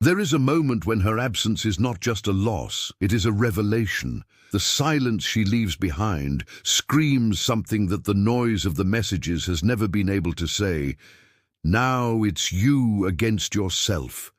There is a moment when her absence is not just a loss, it is a revelation. The silence she leaves behind screams something that the noise of the messages has never been able to say. Now it's you against yourself.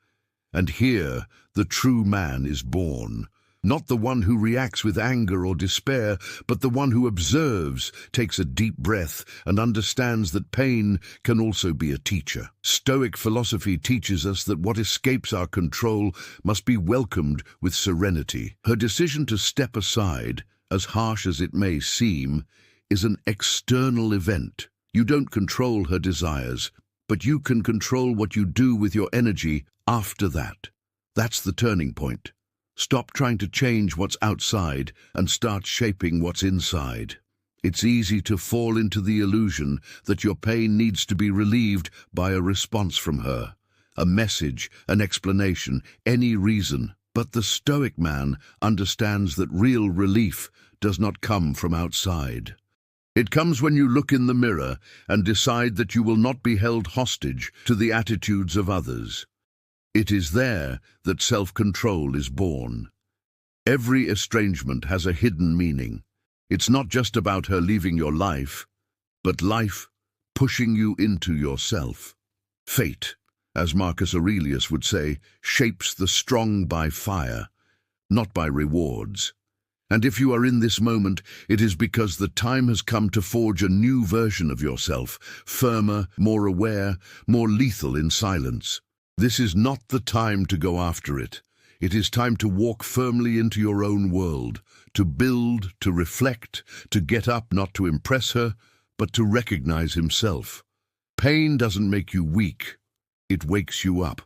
And here the true man is born. Not the one who reacts with anger or despair, but the one who observes, takes a deep breath, and understands that pain can also be a teacher. Stoic philosophy teaches us that what escapes our control must be welcomed with serenity. Her decision to step aside, as harsh as it may seem, is an external event. You don't control her desires, but you can control what you do with your energy after that. That's the turning point. Stop trying to change what's outside and start shaping what's inside. It's easy to fall into the illusion that your pain needs to be relieved by a response from her, a message, an explanation, any reason. But the Stoic man understands that real relief does not come from outside. It comes when you look in the mirror and decide that you will not be held hostage to the attitudes of others. It is there that self-control is born. Every estrangement has a hidden meaning. It's not just about her leaving your life, but life pushing you into yourself. Fate, as Marcus Aurelius would say, shapes the strong by fire, not by rewards. And if you are in this moment, it is because the time has come to forge a new version of yourself, firmer, more aware, more lethal in silence. This is not the time to go after it. It is time to walk firmly into your own world, to build, to reflect, to get up not to impress her, but to recognize himself. Pain doesn't make you weak, it wakes you up.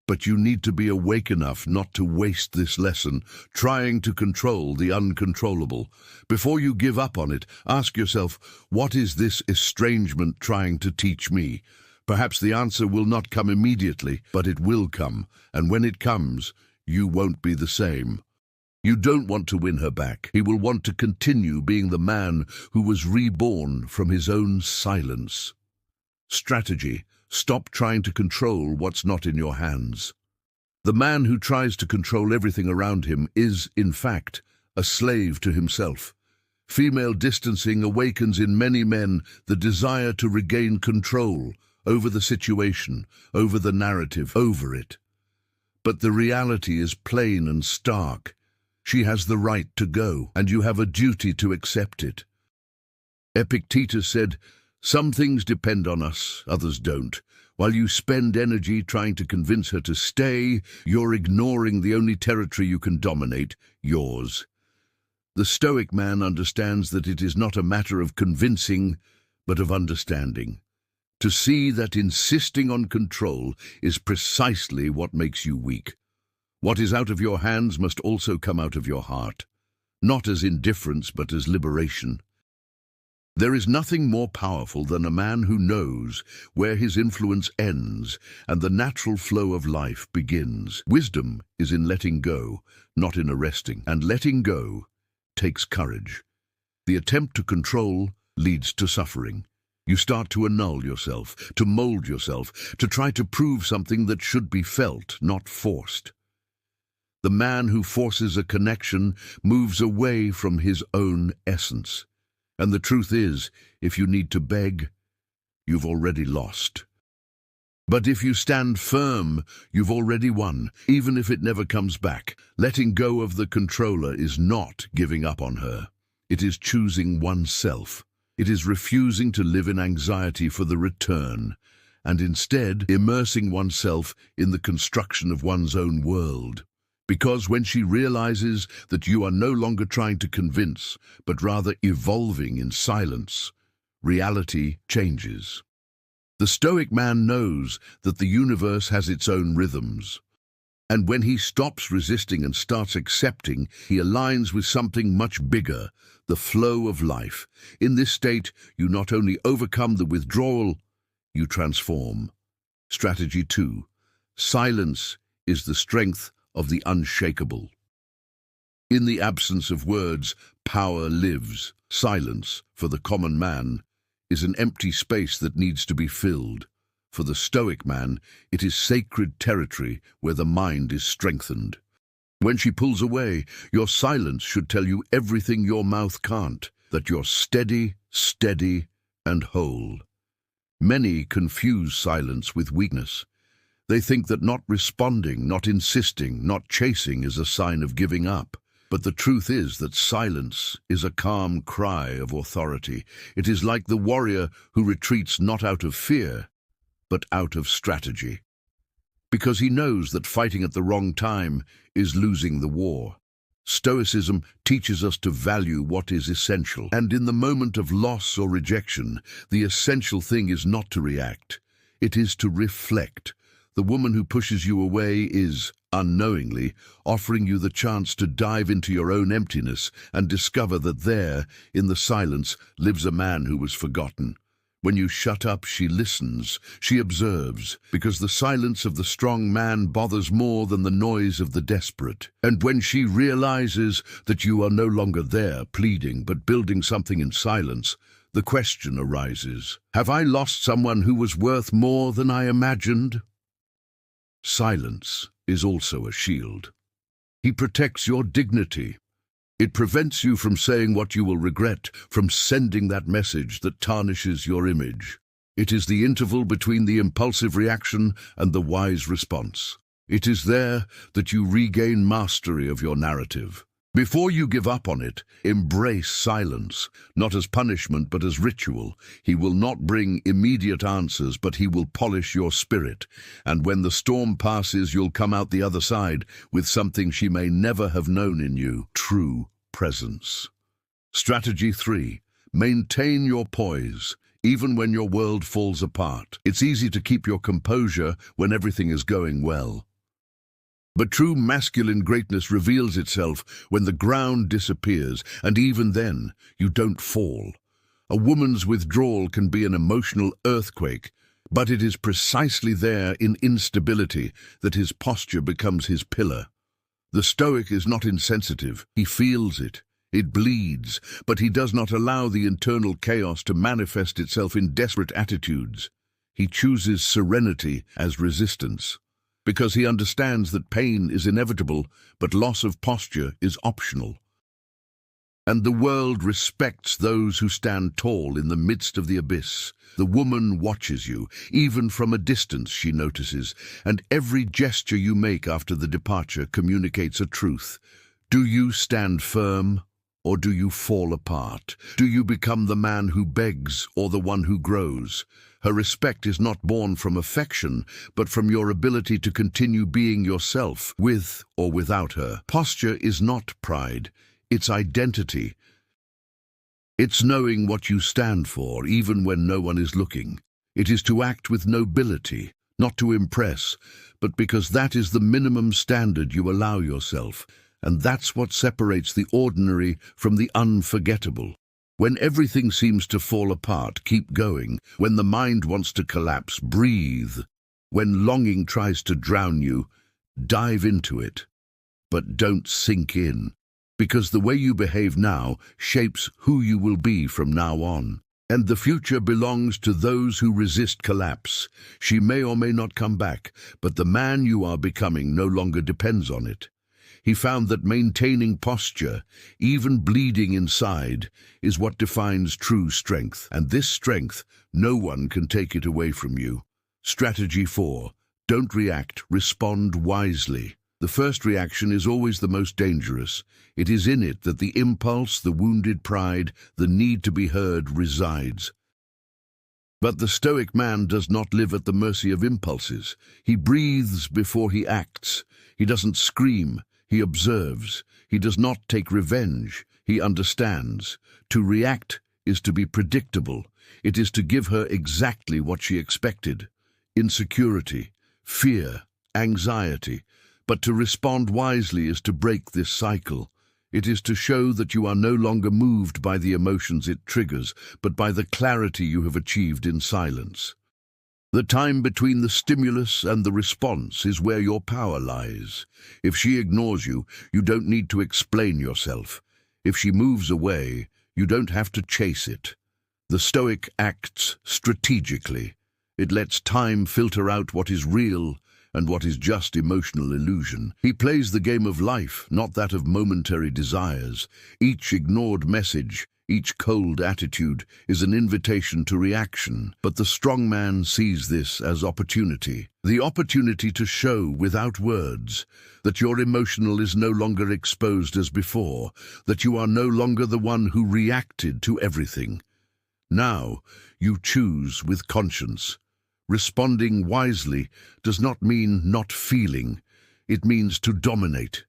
But you need to be awake enough not to waste this lesson, trying to control the uncontrollable. Before you give up on it, ask yourself, what is this estrangement trying to teach me? Perhaps the answer will not come immediately, but it will come, and when it comes, you won't be the same. You don't want to win her back. He will want to continue being the man who was reborn from his own silence. Strategy: stop trying to control what's not in your hands. The man who tries to control everything around him is, in fact, a slave to himself. Female distancing awakens in many men the desire to regain control over the situation, over the narrative, over it. But the reality is plain and stark. She has the right to go, and you have a duty to accept it. Epictetus said, "Some things depend on us, others don't. While you spend energy trying to convince her to stay, you're ignoring the only territory you can dominate, yours." The Stoic man understands that it is not a matter of convincing, but of understanding. To see that insisting on control is precisely what makes you weak. What is out of your hands must also come out of your heart, not as indifference but as liberation. There is nothing more powerful than a man who knows where his influence ends and the natural flow of life begins. Wisdom is in letting go, not in arresting, and letting go takes courage. The attempt to control leads to suffering. You start to annul yourself, to mold yourself, to try to prove something that should be felt, not forced. The man who forces a connection moves away from his own essence. And the truth is, if you need to beg, you've already lost. But if you stand firm, you've already won, even if it never comes back. Letting go of the controller is not giving up on her. It is choosing oneself. It is refusing to live in anxiety for the return, and instead immersing oneself in the construction of one's own world. Because when she realizes that you are no longer trying to convince, but rather evolving in silence, reality changes. The Stoic man knows that the universe has its own rhythms. And when he stops resisting and starts accepting, he aligns with something much bigger, the flow of life. In this state, you not only overcome the withdrawal, you transform. Strategy 2. Silence is the strength of the unshakable. In the absence of words, power lives. Silence, for the common man, is an empty space that needs to be filled. For the Stoic man, it is sacred territory where the mind is strengthened. When she pulls away, your silence should tell you everything your mouth can't, that you're steady, and whole. Many confuse silence with weakness. They think that not responding, not insisting, not chasing is a sign of giving up. But the truth is that silence is a calm cry of authority. It is like the warrior who retreats not out of fear, but out of strategy. Because he knows that fighting at the wrong time is losing the war. Stoicism teaches us to value what is essential, and in the moment of loss or rejection, the essential thing is not to react. It is to reflect. The woman who pushes you away is, unknowingly, offering you the chance to dive into your own emptiness and discover that there, in the silence, lives a man who was forgotten. When you shut up, she listens, she observes, because the silence of the strong man bothers more than the noise of the desperate. And when she realizes that you are no longer there pleading but building something in silence, the question arises, have I lost someone who was worth more than I imagined? Silence is also a shield. He protects your dignity. It prevents you from saying what you will regret, from sending that message that tarnishes your image. It is the interval between the impulsive reaction and the wise response. It is there that you regain mastery of your narrative. Before you give up on it, embrace silence, not as punishment but as ritual. He will not bring immediate answers, but he will polish your spirit. And when the storm passes, you'll come out the other side with something she may never have known in you, true presence. Strategy 3. Maintain your poise, even when your world falls apart. It's easy to keep your composure when everything is going well. But true masculine greatness reveals itself when the ground disappears, and even then, you don't fall. A woman's withdrawal can be an emotional earthquake, but it is precisely there in instability that his posture becomes his pillar. The Stoic is not insensitive. He feels it. It bleeds, but he does not allow the internal chaos to manifest itself in desperate attitudes. He chooses serenity as resistance, because he understands that pain is inevitable, but loss of posture is optional. And the world respects those who stand tall in the midst of the abyss. The woman watches you, even from a distance she notices, and every gesture you make after the departure communicates a truth. Do you stand firm, or do you fall apart? Do you become the man who begs, or the one who grows? Her respect is not born from affection, but from your ability to continue being yourself, with or without her. Posture is not pride, it's identity. It's knowing what you stand for, even when no one is looking. It is to act with nobility, not to impress, but because that is the minimum standard you allow yourself, and that's what separates the ordinary from the unforgettable. When everything seems to fall apart, keep going. When the mind wants to collapse, breathe. When longing tries to drown you, dive into it. But don't sink in, because the way you behave now shapes who you will be from now on. And the future belongs to those who resist collapse. She may or may not come back, but the man you are becoming no longer depends on it. He found that maintaining posture, even bleeding inside, is what defines true strength. And this strength, no one can take it away from you. Strategy 4. Don't react, respond wisely. The first reaction is always the most dangerous. It is in it that the impulse, the wounded pride, the need to be heard resides. But the Stoic man does not live at the mercy of impulses. He breathes before he acts. He doesn't scream. He observes. He does not take revenge. He understands. To react is to be predictable. It is to give her exactly what she expected. Insecurity, fear, anxiety. But to respond wisely is to break this cycle. It is to show that you are no longer moved by the emotions it triggers, but by the clarity you have achieved in silence. The time between the stimulus and the response is where your power lies. If she ignores you, you don't need to explain yourself. If she moves away, you don't have to chase it. The Stoic acts strategically. It lets time filter out what is real and what is just emotional illusion. He plays the game of life, not that of momentary desires. Each ignored message, each cold attitude is an invitation to reaction. But the strong man sees this as opportunity. The opportunity to show without words that your emotional is no longer exposed as before, that you are no longer the one who reacted to everything. Now you choose with conscience. Responding wisely does not mean not feeling. It means to dominate.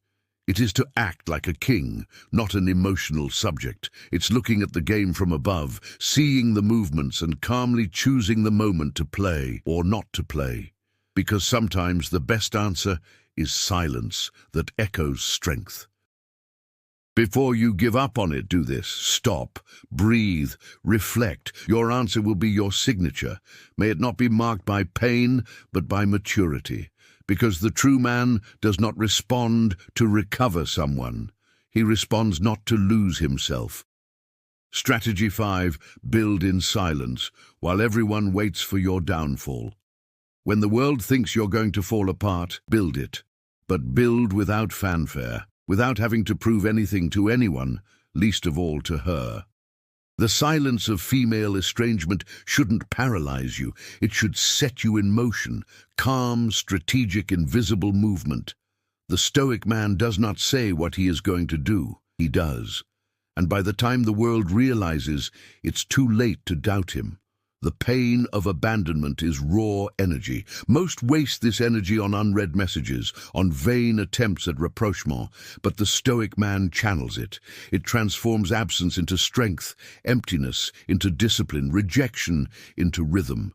It is to act like a king, not an emotional subject. It's looking at the game from above, seeing the movements and calmly choosing the moment to play or not to play. Because sometimes the best answer is silence that echoes strength. Before you give up on it, do this. Stop, breathe, reflect. Your answer will be your signature. May it not be marked by pain, but by maturity. Because the true man does not respond to recover someone. He responds not to lose himself. Strategy 5, build in silence, while everyone waits for your downfall. When the world thinks you're going to fall apart, build it. But build without fanfare, without having to prove anything to anyone, least of all to her. The silence of female estrangement shouldn't paralyze you. It should set you in motion, calm, strategic, invisible movement. The Stoic man does not say what he is going to do. He does. And by the time the world realizes, it's too late to doubt him. The pain of abandonment is raw energy. Most waste this energy on unread messages, on vain attempts at rapprochement, but the Stoic man channels it. It transforms absence into strength, emptiness into discipline, rejection into rhythm.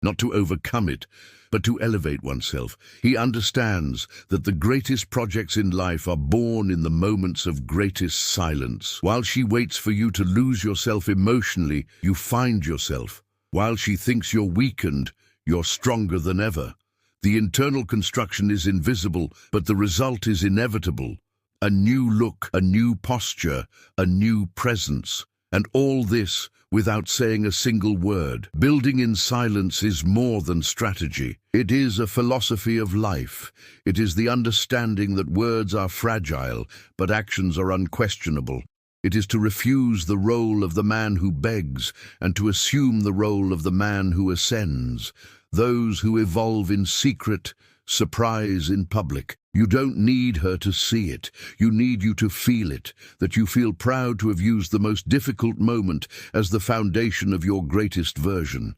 Not to overcome it, but to elevate oneself. He understands that the greatest projects in life are born in the moments of greatest silence. While she waits for you to lose yourself emotionally, you find yourself. While she thinks you're weakened, you're stronger than ever. The internal construction is invisible, but the result is inevitable. A new look, a new posture, a new presence. And all this without saying a single word. Building in silence is more than strategy. It is a philosophy of life. It is the understanding that words are fragile, but actions are unquestionable. It is to refuse the role of the man who begs and to assume the role of the man who ascends. Those who evolve in secret, surprise in public. You don't need her to see it. You need you to feel it, that you feel proud to have used the most difficult moment as the foundation of your greatest version.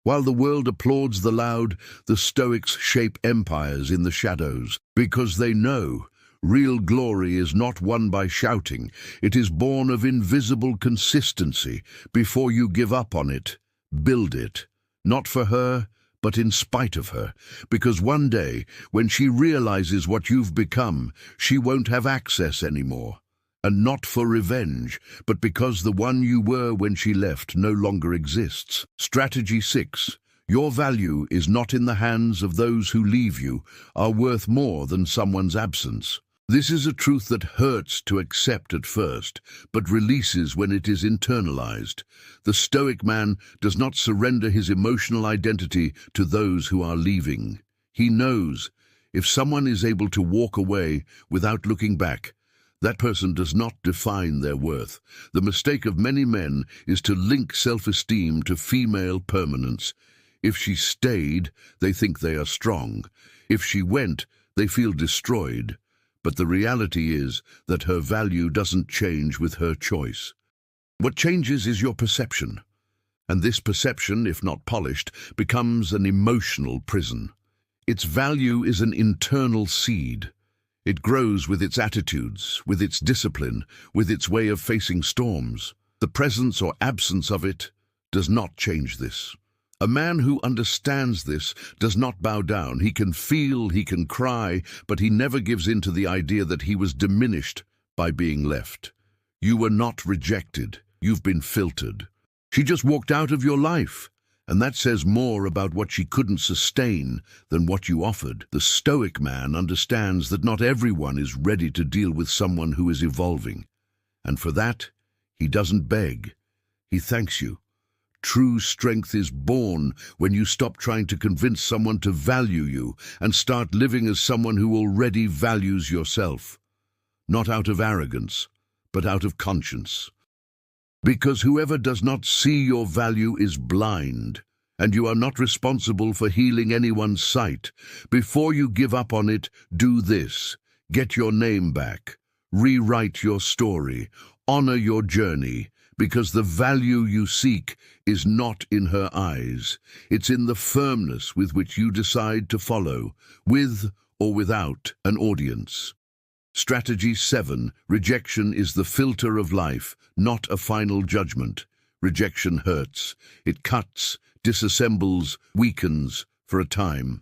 While the world applauds the loud, the Stoics shape empires in the shadows, because they know real glory is not won by shouting. It is born of invisible consistency. Before you give up on it, build it. Not for her, but in spite of her, because one day, when she realizes what you've become, she won't have access anymore. And not for revenge, but because the one you were when she left no longer exists. Strategy 6. Your value is not in the hands of those who leave you, are worth more than someone's absence. This is a truth that hurts to accept at first, but releases when it is internalized. The Stoic man does not surrender his emotional identity to those who are leaving. He knows if someone is able to walk away without looking back, that person does not define their worth. The mistake of many men is to link self-esteem to female permanence. If she stayed, they think they are strong. If she went, they feel destroyed. But the reality is that her value doesn't change with her choice. What changes is your perception. And this perception, if not polished, becomes an emotional prison. Its value is an internal seed. It grows with its attitudes, with its discipline, with its way of facing storms. The presence or absence of it does not change this. A man who understands this does not bow down. He can feel, he can cry, but he never gives in to the idea that he was diminished by being left. You were not rejected. You've been filtered. She just walked out of your life, and that says more about what she couldn't sustain than what you offered. The Stoic man understands that not everyone is ready to deal with someone who is evolving, and for that, he doesn't beg. He thanks you. True strength is born when you stop trying to convince someone to value you and start living as someone who already values yourself. Not out of arrogance, but out of conscience. Because whoever does not see your value is blind, and you are not responsible for healing anyone's sight. Before you give up on it, do this. Get your name back. Rewrite your story. Honor your journey, because the value you seek is not in her eyes. It's in the firmness with which you decide to follow, with or without an audience. Strategy 7. Rejection is the filter of life, not a final judgment. Rejection hurts. It cuts, disassembles, weakens for a time.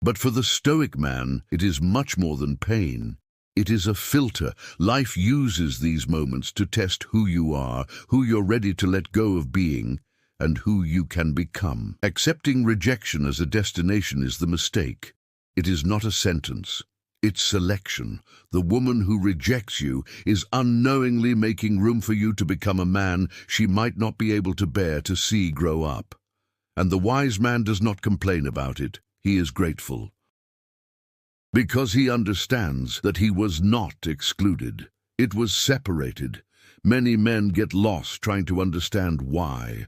But for the Stoic man, it is much more than pain. It is a filter. Life uses these moments to test who you are, who you're ready to let go of being, and who you can become. Accepting rejection as a destination is the mistake. It is not a sentence. It's selection. The woman who rejects you is unknowingly making room for you to become a man she might not be able to bear to see grow up. And the wise man does not complain about it. He is grateful. Because he understands that he was not excluded. It was separated. Many men get lost trying to understand why.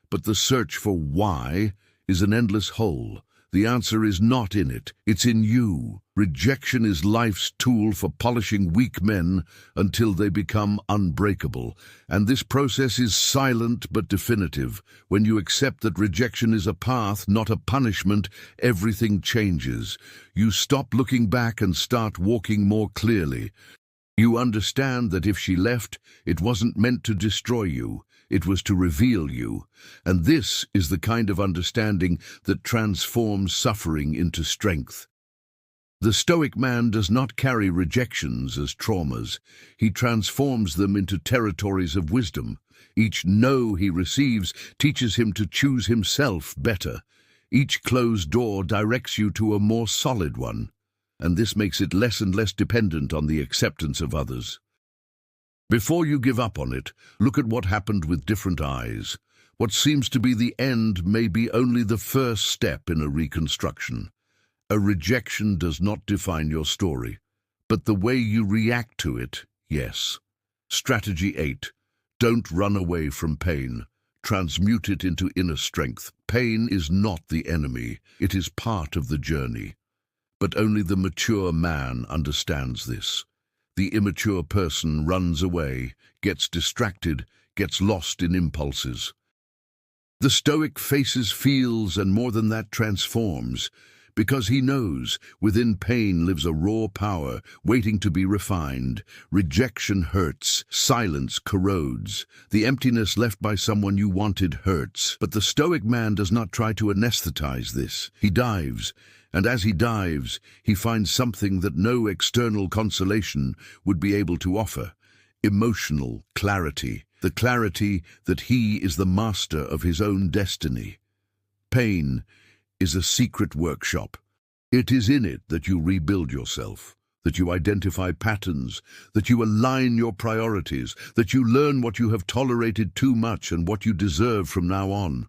But the search for why is an endless hole. The answer is not in it, it's in you. Rejection is life's tool for polishing weak men until they become unbreakable. And this process is silent but definitive. When you accept that rejection is a path, not a punishment, everything changes. You stop looking back and start walking more clearly. You understand that if she left, it wasn't meant to destroy you. It was to reveal you. And this is the kind of understanding that transforms suffering into strength. The Stoic man does not carry rejections as traumas. He transforms them into territories of wisdom. Each no he receives teaches him to choose himself better. Each closed door directs you to a more solid one. And this makes it less and less dependent on the acceptance of others. Before you give up on it, look at what happened with different eyes. What seems to be the end may be only the first step in a reconstruction. A rejection does not define your story, but the way you react to it, yes. Strategy 8. Don't run away from pain. Transmute it into inner strength. Pain is not the enemy, it is part of the journey. But only the mature man understands this. The immature person runs away, gets distracted, gets lost in impulses. The Stoic faces, feels, and more than that, transforms, because he knows within pain lives a raw power waiting to be refined. Rejection hurts, silence corrodes. The emptiness left by someone you wanted hurts. But the Stoic man does not try to anesthetize this. He dives. And as he dives, he finds something that no external consolation would be able to offer: emotional clarity, the clarity that he is the master of his own destiny. Pain is a secret workshop. It is in it that you rebuild yourself, that you identify patterns, that you align your priorities, that you learn what you have tolerated too much and what you deserve from now on.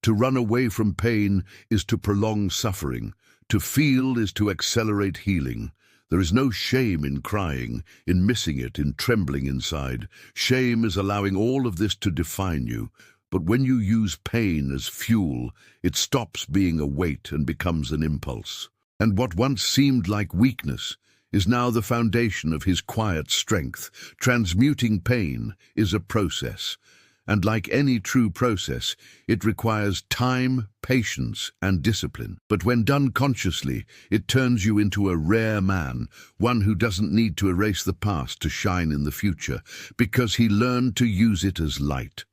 To run away from pain is to prolong suffering. To feel is to accelerate healing. There is no shame in crying, in missing it, in trembling inside. Shame is allowing all of this to define you. But when you use pain as fuel, it stops being a weight and becomes an impulse. And what once seemed like weakness is now the foundation of his quiet strength. Transmuting pain is a process. And like any true process, it requires time, patience, and discipline. But when done consciously, it turns you into a rare man, one who doesn't need to erase the past to shine in the future, because he learned to use it as light.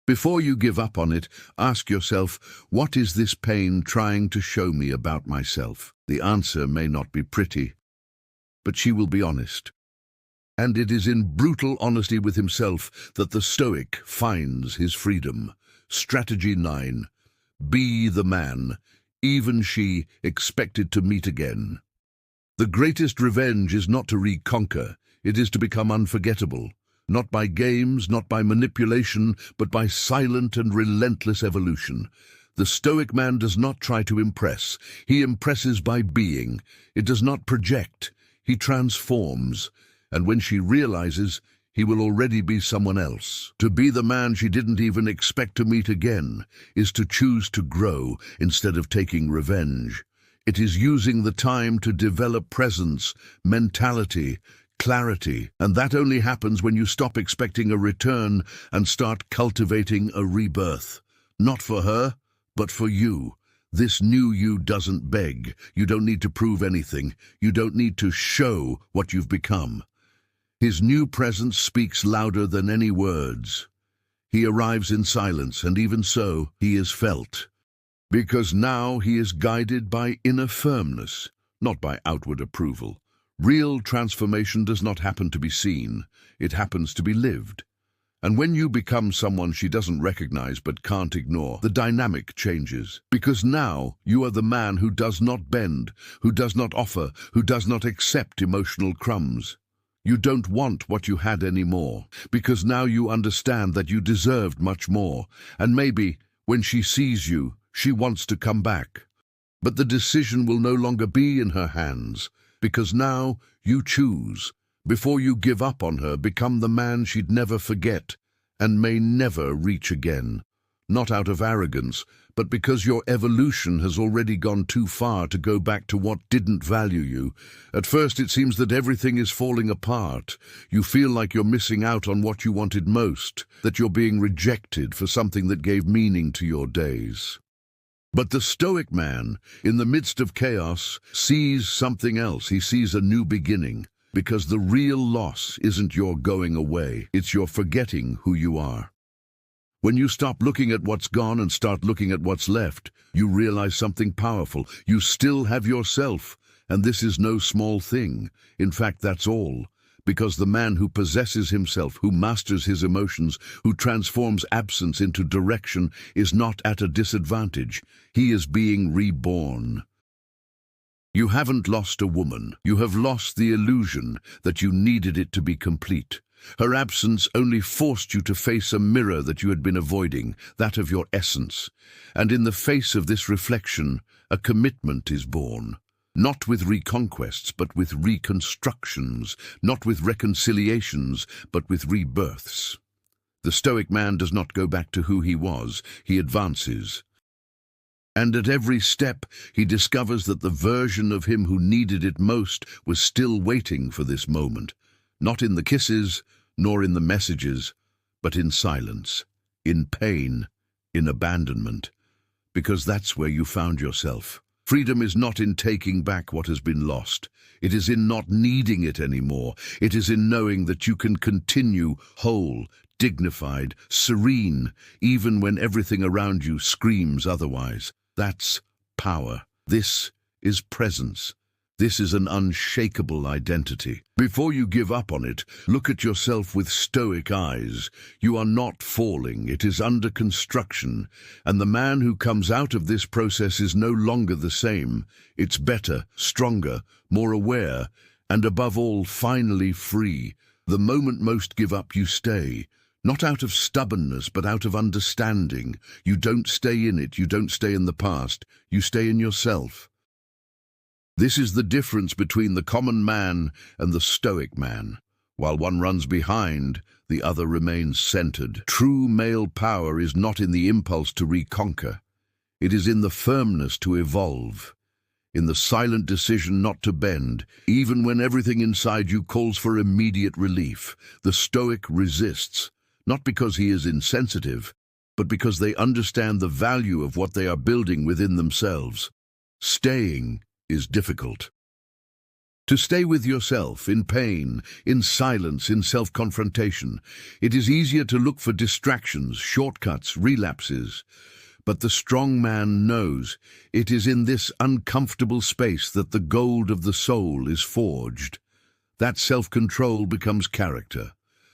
Before you give up on it, ask yourself, what is this pain trying to show me about myself? The answer may not be pretty, but she will be honest. And it is in brutal honesty with himself that the Stoic finds his freedom. Strategy 9. Be the man. Even she expected to meet again. The greatest revenge is not to reconquer, it is to become unforgettable. Not by games, not by manipulation, but by silent and relentless evolution. The Stoic man does not try to impress. He impresses by being. It does not project. He transforms. And when she realizes, he will already be someone else. To be the man she didn't even expect to meet again is to choose to grow instead of taking revenge. It is using the time to develop presence, mentality, clarity, and that only happens when you stop expecting a return and start cultivating a rebirth. Not for her, but for you. This new you doesn't beg. You don't need to prove anything. You don't need to show what you've become. His new presence speaks louder than any words. He arrives in silence, and even so, he is felt. Because now he is guided by inner firmness, not by outward approval. Real transformation does not happen to be seen. It happens to be lived. And when you become someone she doesn't recognize but can't ignore, the dynamic changes. Because now you are the man who does not bend, who does not offer, who does not accept emotional crumbs. You don't want what you had anymore, because now you understand that you deserved much more, and maybe, when she sees you, she wants to come back. But the decision will no longer be in her hands, because now you choose. Before you give up on her, become the man she'd never forget, and may never reach again. Not out of arrogance, but because your evolution has already gone too far to go back to what didn't value you. At first it seems that everything is falling apart. You feel like you're missing out on what you wanted most, that you're being rejected for something that gave meaning to your days. But the Stoic man, in the midst of chaos, sees something else. He sees a new beginning, because the real loss isn't your going away, it's your forgetting who you are. When you stop looking at what's gone and start looking at what's left, you realize something powerful. You still have yourself, and this is no small thing. In fact, that's all. Because the man who possesses himself, who masters his emotions, who transforms absence into direction, is not at a disadvantage. He is being reborn. You haven't lost a woman. You have lost the illusion that you needed it to be complete. Her absence only forced you to face a mirror that you had been avoiding, that of your essence. And in the face of this reflection, a commitment is born. Not with reconquests, but with reconstructions. Not with reconciliations, but with rebirths. The Stoic man does not go back to who he was. He advances. And at every step, he discovers that the version of him who needed it most was still waiting for this moment. Not in the kisses, nor in the messages, but in silence, in pain, in abandonment, because that's where you found yourself. Freedom is not in taking back what has been lost. It is in not needing it anymore. It is in knowing that you can continue whole, dignified, serene, even when everything around you screams otherwise. That's power. This is presence. This is an unshakable identity. Before you give up on it, look at yourself with Stoic eyes. You are not falling, it is under construction, and the man who comes out of this process is no longer the same. It's better, stronger, more aware, and above all, finally free. The moment most give up, you stay. Not out of stubbornness, but out of understanding. You don't stay in it, you don't stay in the past, you stay in yourself. This is the difference between the common man and the Stoic man. While one runs behind, the other remains centered. True male power is not in the impulse to reconquer. It is in the firmness to evolve, in the silent decision not to bend, even when everything inside you calls for immediate relief. The Stoic resists, not because he is insensitive, but because they understand the value of what they are building within themselves. Staying is difficult. To stay with yourself, in pain, in silence, in self-confrontation. It is easier to look for distractions, shortcuts, relapses. But the strong man knows it is in this uncomfortable space that the gold of the soul is forged. That self-control becomes character.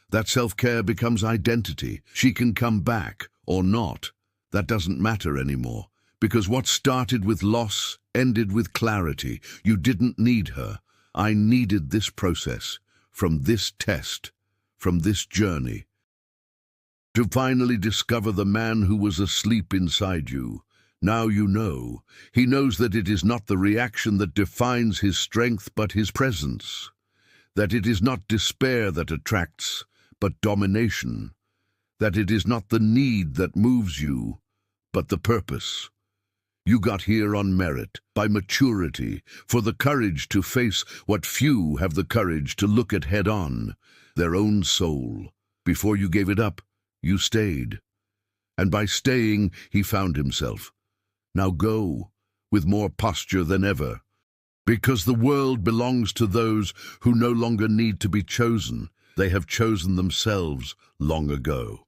That self-care becomes identity. She can come back, or not. That doesn't matter anymore. Because what started with loss ended with clarity. You didn't need her. I needed this process. From this test. from this journey. To finally discover the man who was asleep inside you. Now you know. He knows that it is not the reaction that defines his strength, but his presence. That it is not despair that attracts, but domination. That it is not the need that moves you, but the purpose. You got here on merit, by maturity, for the courage to face what few have the courage to look at head-on, their own soul. Before you gave it up, you stayed. And by staying, he found himself. Now go, with more posture than ever. Because the world belongs to those who no longer need to be chosen. They have chosen themselves long ago.